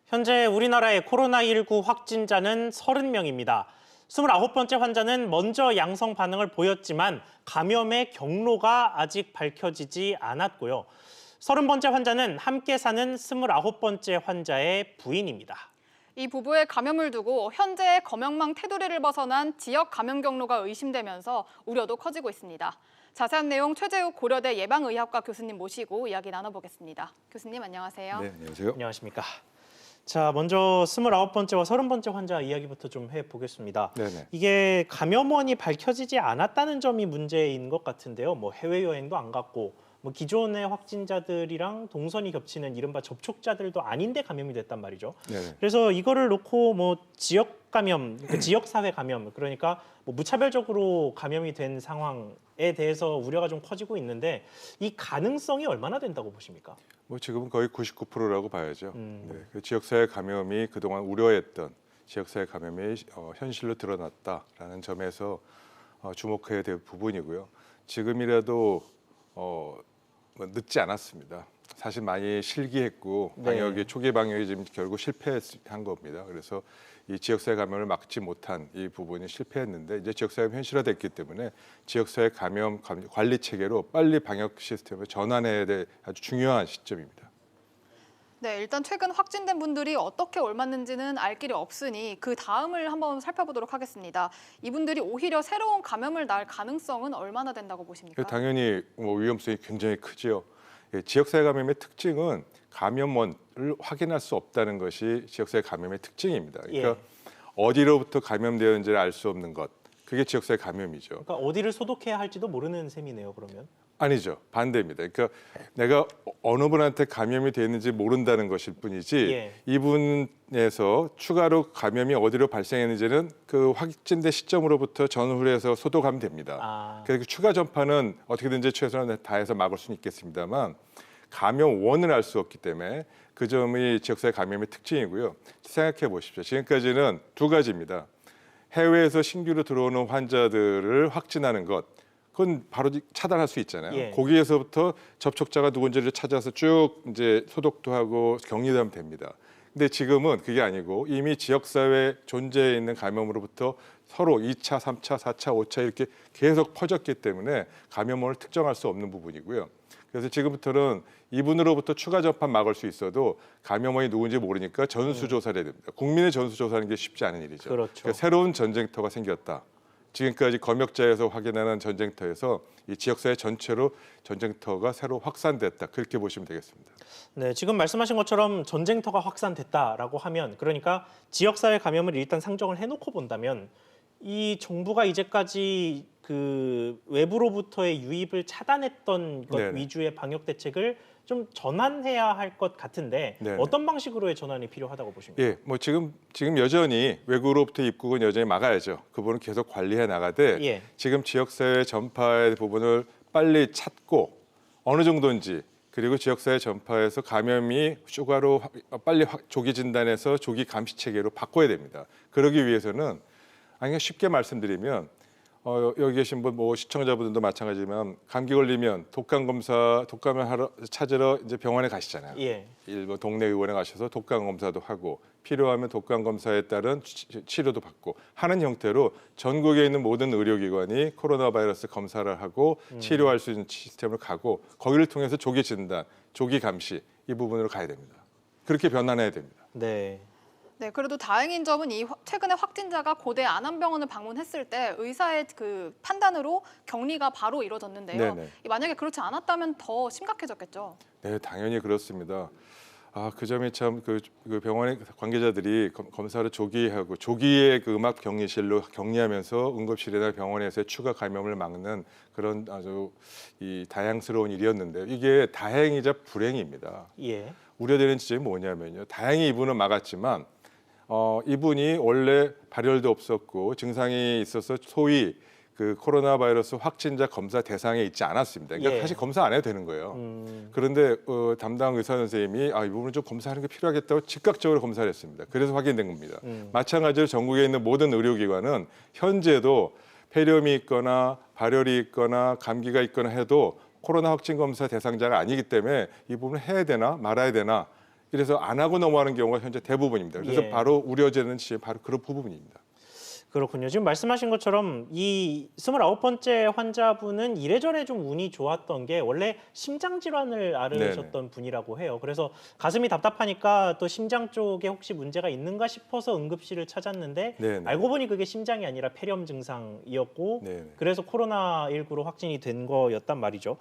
현재 우리나라의 코로나19 확진자는 30명입니다. 29번째 환자는 먼저 양성 반응을 보였지만 감염의 경로가 아직 밝혀지지 않았고요. 30번째 환자는 함께 사는 29번째 환자의 부인입니다. 이 부부의 감염을 두고 현재의 검역망 테두리를 벗어난 지역 감염 경로가 의심되면서 우려도 커지고 있습니다. 자세한 내용 최재욱 고려대 예방의학과 교수님 모시고 이야기 나눠보겠습니다. 교수님 안녕하세요. 네, 안녕하세요. 안녕하십니까. 자, 먼저 29번째와 30번째 환자 이야기부터 좀 해보겠습니다. 네네. 이게 감염원이 밝혀지지 않았다는 점이 문제인 것 같은데요. 뭐 해외여행도 안 갔고 뭐 기존의 확진자들이랑 동선이 겹치는 이른바 접촉자들도 아닌데 감염이 됐단 말이죠. 네네. 그래서 이거를 놓고 뭐 지역 감염, 지역 사회 감염, 그러니까 뭐 무차별적으로 감염이 된 상황에 대해서 우려가 좀 커지고 있는데 이 가능성이 얼마나 된다고 보십니까? 뭐 지금은 거의 99%라고 봐야죠. 네, 그 지역사회 감염이 그동안 우려했던 지역사회 감염이 현실로 드러났다라는 점에서 주목해야 될 부분이고요. 지금이라도 뭐 늦지 않았습니다. 사실 많이 실기했고 방역이 초기 방역이 지금 결국 실패한 겁니다. 그래서 이 지역사회 감염을 막지 못한 이 부분이 실패했는데 이제 지역사회 현실화됐기 때문에 지역사회 감염 관리 체계로 빨리 방역 시스템을 전환해야 될 아주 중요한 시점입니다. 네, 일단 최근 확진된 분들이 어떻게 옮았는지는 알 길이 없으니 그 다음을 한번 살펴보도록 하겠습니다. 이분들이 오히려 새로운 감염을 낳을 가능성은 얼마나 된다고 보십니까? 당연히 뭐 위험성이 굉장히 크지요. 지역사회 감염의 특징은 감염원을 확인할 수 없다는 것이 지역사회 감염의 특징입니다. 그러니까 어디로부터 감염되었는지를 알 수 없는 것, 그게 지역사회 감염이죠. 그러니까 어디를 소독해야 할지도 모르는 셈이네요, 그러면. 아니죠. 반대입니다. 그러니까 내가 어느 분한테 감염이 되는지 모른다는 것일 뿐이지 이분에서 추가로 감염이 어디로 발생했는지는 그 확진된 시점으로부터 전후해서 소독하면 됩니다. 그래서 추가 전파는 어떻게든지 최선을 다해서 막을 수는 있겠습니다만 감염원을 알 수 없기 때문에 그 점이 지역사회 감염의 특징이고요. 생각해 보십시오. 지금까지는 두 가지입니다. 해외에서 신규로 들어오는 환자들을 확진하는 것, 그건 바로 차단할 수 있잖아요. 거기에서부터 접촉자가 누군지를 찾아서 쭉 이제 소독도 하고 격리도 하면 됩니다. 근데 지금은 그게 아니고 이미 지역사회에 존재해 있는 감염으로부터 서로 2차, 3차, 4차, 5차 이렇게 계속 퍼졌기 때문에 감염원을 특정할 수 없는 부분이고요. 그래서 지금부터는 이분으로부터 추가 전파 막을 수 있어도 감염원이 누군지 모르니까 전수조사를 해야 됩니다. 국민의 전수조사하는 게 쉽지 않은 일이죠. 그렇죠. 그러니까 새로운 전쟁터가 생겼다. 지금까지 검역자에서 확인하는 전쟁터에서 이 지역사회 전체로 전쟁터가 새로 확산됐다. 그렇게 보시면 되겠습니다. 네, 지금 말씀하신 것처럼 전쟁터가 확산됐다라고 하면 그러니까 지역사회 감염을 일단 상정을 해놓고 본다면 이 정부가 이제까지 그 외부로부터의 유입을 차단했던 것 위주의 방역 대책을 좀 전환해야 할 것 같은데 어떤 방식으로의 전환이 필요하다고 보십니까? 예, 뭐 지금 여전히 외국으로부터 입국은 여전히 막아야죠. 그 부분은 계속 관리해 나가되 지금 지역사회 전파의 부분을 빨리 찾고 어느 정도인지 그리고 지역사회 전파에서 감염이 추가로 빨리 조기 진단해서 조기 감시 체계로 바꿔야 됩니다. 그러기 위해서는 그냥 쉽게 말씀드리면 여기 계신 분, 뭐 시청자분들도 마찬가지지만 감기 걸리면 독감을 찾으러 이제 병원에 가시잖아요. 일본 동네 의원에 가셔서 독감 검사도 하고 필요하면 독감 검사에 따른 치료도 받고 하는 형태로 전국에 있는 모든 의료기관이 코로나 바이러스 검사를 하고 치료할 수 있는 시스템을 가고 거기를 통해서 조기 진단, 조기 감시 이 부분으로 가야 됩니다. 그렇게 변환해야 됩니다. 네, 그래도 다행인 점은 이 최근에 확진자가 고대 안암병원을 방문했을 때 의사의 그 판단으로 격리가 바로 이루어졌는데요. 만약에 그렇지 않았다면 더 심각해졌겠죠. 네, 당연히 그렇습니다. 그 점이 참 그 병원의 관계자들이 검사를 조기에 하고 조기에 그 음압 격리실로 격리하면서 응급실이나 병원에서의 추가 감염을 막는 그런 아주 이 다양스러운 일이었는데 이게 다행이자 불행입니다. 우려되는 지점이 뭐냐면요. 다행히 이분은 막았지만 이분이 원래 발열도 없었고 증상이 있어서 소위 그 코로나 바이러스 확진자 검사 대상에 있지 않았습니다. 그러니까 사실 검사 안 해도 되는 거예요. 그런데 담당 의사 선생님이 이 부분을 좀 검사하는 게 필요하겠다고 즉각적으로 검사를 했습니다. 그래서 확인된 겁니다. 마찬가지로 전국에 있는 모든 의료기관은 현재도 폐렴이 있거나 발열이 있거나 감기가 있거나 해도 코로나 확진 검사 대상자가 아니기 때문에 이 부분을 해야 되나 말아야 되나 그래서 안 하고 넘어가는 경우가 현재 대부분입니다. 그래서 예. 바로 우려되는 지금 바로 그런 부분입니다. 그렇군요. 지금 말씀하신 것처럼 이 29번째 환자분은 이래저래 좀 운이 좋았던 게 원래 심장 질환을 앓으셨던 분이라고 해요. 그래서 가슴이 답답하니까 또 심장 쪽에 혹시 문제가 있는가 싶어서 응급실을 찾았는데 네네. 알고 보니 그게 심장이 아니라 폐렴 증상이었고 네네. 그래서 코로나19로 확진이 된 거였단 말이죠.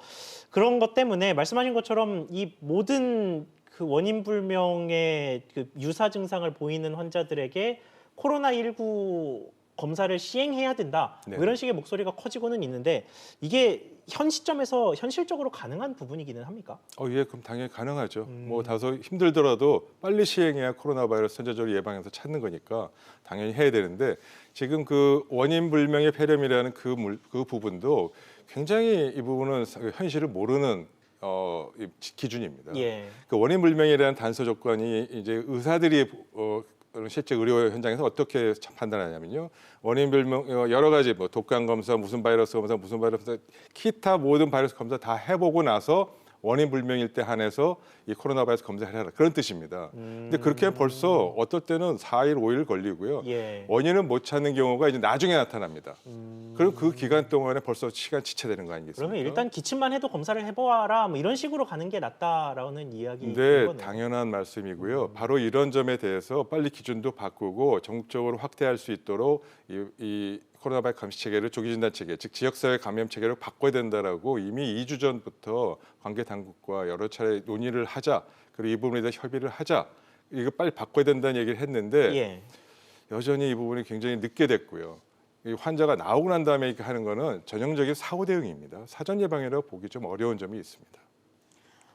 그런 것 때문에 말씀하신 것처럼 이 모든 그 원인 불명의 그 유사 증상을 보이는 환자들에게 코로나19 검사를 시행해야 된다. 뭐 네. 이런 식의 목소리가 커지고는 있는데 이게 현 시점에서 현실적으로 가능한 부분이기는 합니까? 예, 그럼 당연히 가능하죠. 뭐 다소 힘들더라도 빨리 시행해야 코로나 바이러스 선제적으로 예방해서 찾는 거니까 당연히 해야 되는데 지금 그 원인 불명의 폐렴이라는 그 부분도 굉장히 이 부분은 현실을 모르는 이 기준입니다. 예. 그 원인 불명이라는 단서 조건이 이제 의사들이 실제 의료 현장에서 어떻게 판단하냐면요. 원인 불명 여러 가지 뭐 독감 검사, 무슨 바이러스 기타 모든 바이러스 검사 다 해보고 나서 원인 불명일 때 한해서 이 코로나 바이러스 검사를 해라 그런 뜻입니다. 근데 그렇게 하면 벌써 어떨 때는 4일, 5일 걸리고요. 예. 원인을 못 찾는 경우가 이제 나중에 나타납니다. 그럼 그 기간 동안에 벌써 시간 지체되는 거 아니겠습니까? 그러면 일단 기침만 해도 검사를 해보아라 뭐 이런 식으로 가는 게 낫다라는 이야기인 네, 거네요. 당연한 말씀이고요. 바로 이런 점에 대해서 빨리 기준도 바꾸고 전국적으로 확대할 수 있도록 이 코로나 바이러스 감시 체계를 조기 진단 체계, 즉 지역사회 감염 체계로 바꿔야 된다라고 이미 2주 전부터 관계 당국과 여러 차례 논의를 하자. 그리고 이 부분에 대해서 협의를 하자. 이거 빨리 바꿔야 된다는 얘기를 했는데 예. 여전히 이 부분이 굉장히 늦게 됐고요. 이 환자가 나오고 난 다음에 이렇게 하는 거는 전형적인 사후 대응입니다. 사전 예방이라고 보기 좀 어려운 점이 있습니다.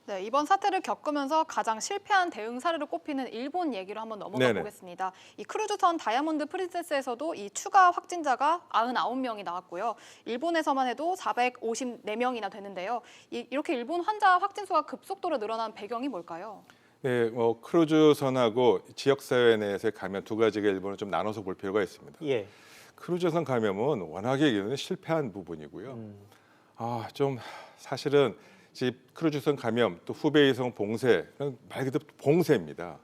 네, 이번 사태를 겪으면서 가장 실패한 대응 사례로 꼽히는 일본 얘기로 한번 넘어가 네네. 보겠습니다. 이 크루즈선 다이아몬드 프린세스에서도 이 추가 확진자가 99명이 나왔고요. 일본에서만 해도 454명이나 되는데요. 이렇게 일본 환자 확진 수가 급속도로 늘어난 배경이 뭘까요? 네, 크루즈선하고 지역사회 내에서의 감염 두 가지가 일본을 좀 나눠서 볼 필요가 있습니다. 예. 크루즈선 감염은 워낙에 이거는 실패한 부분이고요. 좀 사실은 크루즈선 감염 또 후베이성 봉쇄 말 그대로 봉쇄입니다.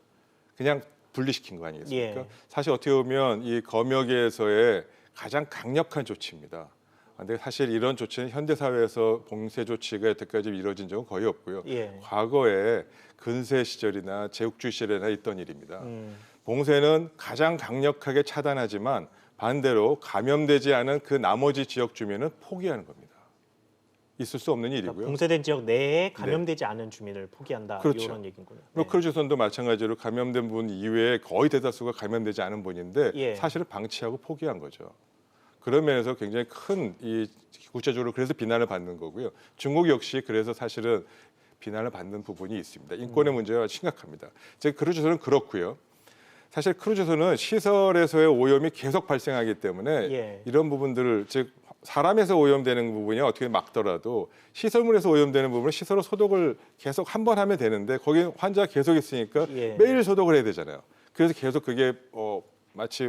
그냥 분리시킨 거 아니겠습니까? 예. 사실 어떻게 보면 이 검역에서의 가장 강력한 조치입니다. 근데 사실 이런 조치는 현대 사회에서 봉쇄 조치가 여태까지 이루어진 적은 거의 없고요. 예. 과거에 근세 시절이나 제국주의 시절이나 있던 일입니다. 봉쇄는 가장 강력하게 차단하지만 반대로 감염되지 않은 그 나머지 지역 주민은 포기하는 겁니다. 있을 수 없는 일이고요. 봉쇄된 지역 내에 감염되지 않은 주민을 포기한다. 그렇죠. 이런 얘기군요. 크루즈선도 마찬가지로 감염된 분 이외에 거의 대다수가 감염되지 않은 분인데 예. 사실은 방치하고 포기한 거죠. 그런 면에서 굉장히 큰 이 구체적으로 그래서 비난을 받는 거고요. 중국 역시 그래서 사실은 비난을 받는 부분이 있습니다. 인권의 문제가 심각합니다. 즉 크루즈선은 그렇고요. 사실 크루즈선은 시설에서의 오염이 계속 발생하기 때문에 예. 이런 부분들을 즉 사람에서 오염되는 부분이 어떻게 막더라도 시설물에서 오염되는 부분은 시설로 소독을 계속 한 번 하면 되는데 거기 환자가 계속 있으니까 예. 매일 소독을 해야 되잖아요. 그래서 계속 그게 마치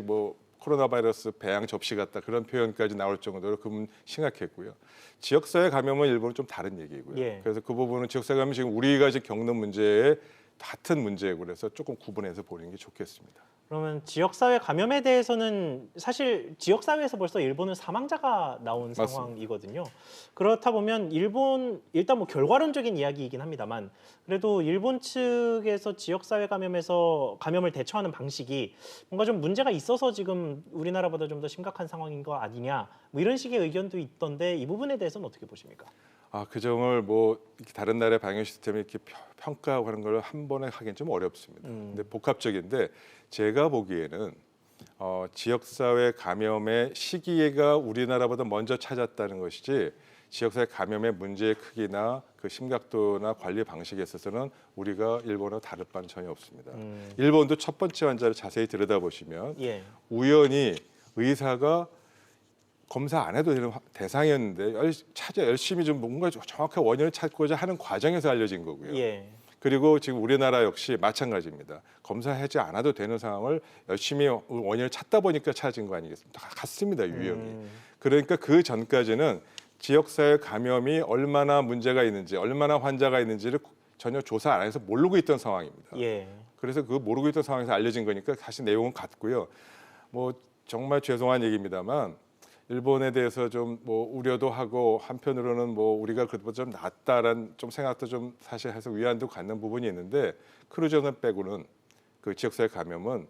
코로나 바이러스 배양 접시 같다 그런 표현까지 나올 정도로 그 부분 심각했고요. 지역사회 감염은 일본은 좀 다른 얘기고요. 예. 그래서 그 부분은 지역사회 감염 지금 우리가 지금 겪는 문제에 같은 문제고 그래서 조금 구분해서 보는 게 좋겠습니다. 그러면 지역사회 감염에 대해서는 사실 지역사회에서 벌써 일본은 사망자가 나온 맞습니다. 상황이거든요. 그렇다 보면 일본 일단 뭐 결과론적인 이야기이긴 합니다만 그래도 일본 측에서 지역사회 감염에서 감염을 대처하는 방식이 뭔가 좀 문제가 있어서 지금 우리나라보다 좀 더 심각한 상황인 거 아니냐 뭐 이런 식의 의견도 있던데 이 부분에 대해서는 어떻게 보십니까? 그 점을 이렇게 다른 나라의 방역 시스템을 이렇게 평가하고 하는 걸 한 번에 하기는 좀 어렵습니다. 근데 복합적인데 제가 보기에는 지역사회 감염의 시기가 우리나라보다 먼저 찾았다는 것이지 지역사회 감염의 문제의 크기나 그 심각도나 관리 방식에 있어서는 우리가 일본과 다를 바는 전혀 없습니다. 일본도 첫 번째 환자를 자세히 들여다보시면 예. 우연히 의사가 검사 안 해도 되는 대상이었는데 열심히 좀 뭔가 정확한 원인을 찾고자 하는 과정에서 알려진 거고요. 예. 그리고 지금 우리나라 역시 마찬가지입니다. 검사하지 않아도 되는 상황을 열심히 원인을 찾다 보니까 찾은 거 아니겠습니까? 같습니다, 유형이. 그러니까 그 전까지는 지역사회 감염이 얼마나 문제가 있는지, 얼마나 환자가 있는지를 전혀 조사 안 해서 모르고 있던 상황입니다. 예. 그래서 그 모르고 있던 상황에서 알려진 거니까 사실 내용은 같고요. 뭐 정말 죄송한 얘기입니다만 일본에 대해서 좀 뭐 우려도 하고 한편으로는 뭐 우리가 그것보다 좀 낫다라는 좀 생각도 좀 사실 해서 위안도 갖는 부분이 있는데 크루즈전 빼고는 그 지역사회 감염은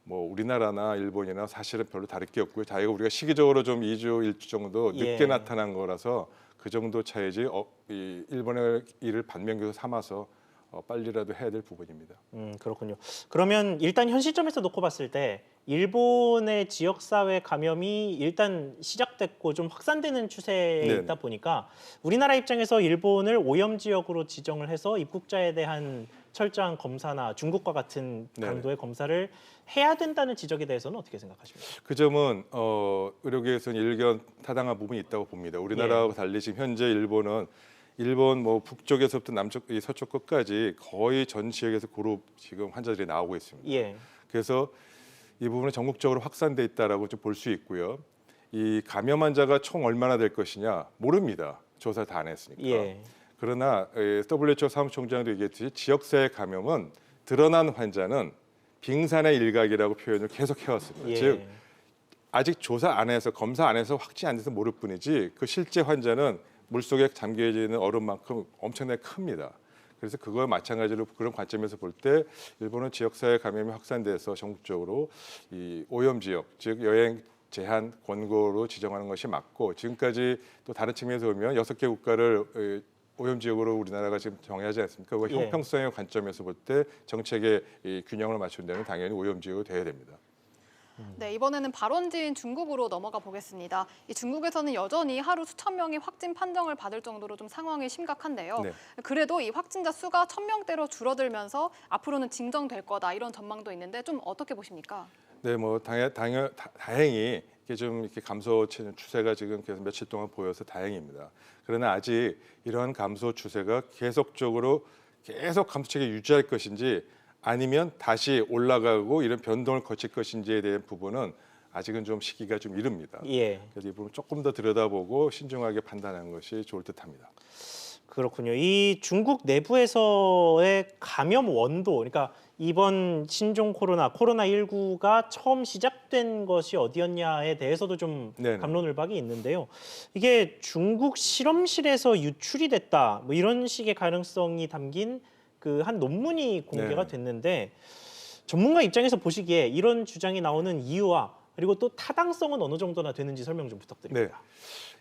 뭐 우리나라나 일본이나 사실은 별로 다를 게 없고요. 다이가 우리가 시기적으로 좀 2주, 1주 정도 늦게 예. 나타난 거라서 그 정도 차이지 이 일본의 일을 반면교사 삼아서 빨리라도 해야 될 부분입니다. 그렇군요. 그러면 일단 현 시점에서 놓고 봤을 때 일본의 지역사회 감염이 일단 시작됐고 좀 확산되는 추세에 네네. 있다 보니까 우리나라 입장에서 일본을 오염 지역으로 지정을 해서 입국자에 대한 철저한 검사나 중국과 같은 네네. 강도의 검사를 해야 된다는 지적에 대해서는 어떻게 생각하십니까? 그 점은 의료계에서는 일견 타당한 부분이 있다고 봅니다. 우리나라하고 달리 지금 현재 일본 뭐 북쪽에서부터 남쪽, 서쪽 끝까지 거의 전 지역에서 고루 지금 환자들이 나오고 있습니다. 예. 그래서 이 부분은 전국적으로 확산돼 있다라고 좀 볼 수 있고요. 이 감염 환자가 총 얼마나 될 것이냐 모릅니다. 조사 다 안 했으니까. 예. 그러나 WHO 사무총장도 얘기했듯이 지역사회 감염은 드러난 환자는 빙산의 일각이라고 표현을 계속 해왔습니다. 예. 즉 아직 조사 안 해서 검사 안 해서 확진 안 돼서 모를 뿐이지 그 실제 환자는 물속에 잠겨 있는 얼음만큼 엄청나게 큽니다. 그래서 그거 마찬가지로 그런 관점에서 볼 때 일본은 지역사회 감염이 확산돼서 전국적으로 이 오염 지역, 즉 여행 제한 권고로 지정하는 것이 맞고 지금까지 또 다른 측면에서 보면 6개 국가를 오염 지역으로 우리나라가 지금 정의하지 않습니까? 그 예. 형평성의 관점에서 볼 때 정책의 이 균형을 맞춘다면 당연히 오염 지역이 돼야 됩니다. 네, 이번에는 발원지인 중국으로 넘어가 보겠습니다. 이 중국에서는 여전히 하루 수천 명이 확진 판정을 받을 정도로 좀 상황이 심각한데요. 네. 그래도 이 확진자 수가 1,000명대로 줄어들면서 앞으로는 진정될 거다 이런 전망도 있는데 좀 어떻게 보십니까? 네, 뭐 다행히 이게 좀 이렇게 감소 추세가 지금 계속 며칠 동안 보여서 다행입니다. 그러나 아직 이러한 감소 추세가 계속적으로 계속 감소책을 유지할 것인지 아니면 다시 올라가고 이런 변동을 거칠 것인지에 대한 부분은 아직은 좀 시기가 좀 이릅니다. 예. 그래서 이 부분 조금 더 들여다보고 신중하게 판단하는 것이 좋을 듯합니다. 그렇군요. 이 중국 내부에서의 감염 원도, 그러니까 이번 신종 코로나19가 처음 시작된 것이 어디였냐에 대해서도 좀 네네. 갑론을박이 있는데요. 이게 중국 실험실에서 유출이 됐다, 뭐 이런 식의 가능성이 담긴 그 한 논문이 공개가 네네. 됐는데 전문가 입장에서 보시기에 이런 주장이 나오는 이유와 그리고 또 타당성은 어느 정도나 되는지 설명 좀 부탁드립니다.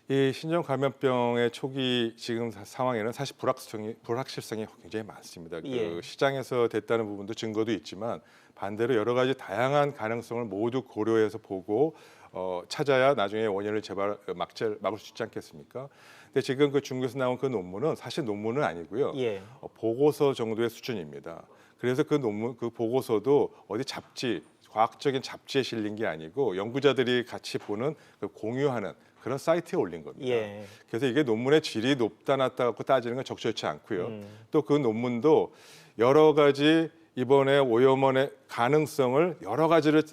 이 신종 감염병의 초기 지금 상황에는 사실 불확실성이 굉장히 많습니다. 예. 그 시장에서 됐다는 부분도 증거도 있지만 반대로 여러 가지 다양한 가능성을 모두 고려해서 보고 찾아야 나중에 원인을 막을 수 있지 않겠습니까? 근데 지금 그 중국에서 나온 그 논문은 사실 논문은 아니고요. 예. 보고서 정도의 수준입니다. 그래서 그 논문, 그 보고서도 어디 과학적인 잡지에 실린 게 아니고 연구자들이 같이 보는 그 공유하는 그런 사이트에 올린 겁니다. 예. 그래서 이게 논문의 질이 높다 낮다 갖고 따지는 건 적절치 않고요. 또 그 논문도 여러 가지 이번에 오염원의 가능성을 여러 가지를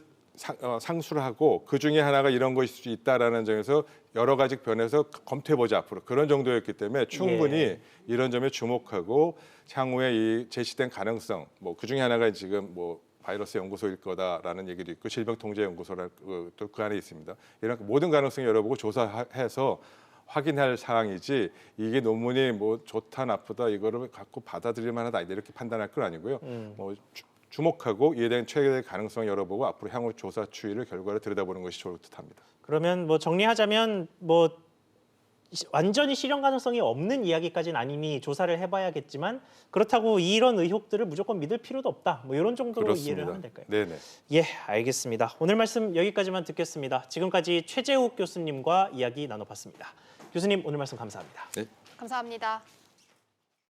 상수를 하고 그 중에 하나가 이런 것일 수 있다라는 점에서 여러 가지 변해서 검토해보자 앞으로 그런 정도였기 때문에 충분히 예. 이런 점에 주목하고 향후에 이 제시된 가능성 뭐 그 중에 하나가 지금 뭐 바이러스 연구소일 거다라는 얘기도 있고 질병통제연구소라 또 그 안에 있습니다. 이런 모든 가능성 열어보고 조사해서 확인할 사항이지 이게 논문이 뭐 좋다 나쁘다 이거를 갖고 받아들일 만하다 이렇게 판단할 건 아니고요. 뭐 주목하고 이에 대한 최대의 가능성을 열어보고 앞으로 향후 조사 추이를 결과를 들여다보는 것이 좋을 듯합니다. 그러면 뭐 정리하자면 뭐 완전히 실현 가능성이 없는 이야기까지는 아니니 조사를 해봐야겠지만 그렇다고 이런 의혹들을 무조건 믿을 필요도 없다. 뭐 이런 정도로 그렇습니다. 이해를 하면 될까요? 네네. 예, 알겠습니다. 오늘 말씀 여기까지만 듣겠습니다. 지금까지 최재욱 교수님과 이야기 나눠봤습니다. 교수님 오늘 말씀 감사합니다. 네. 감사합니다.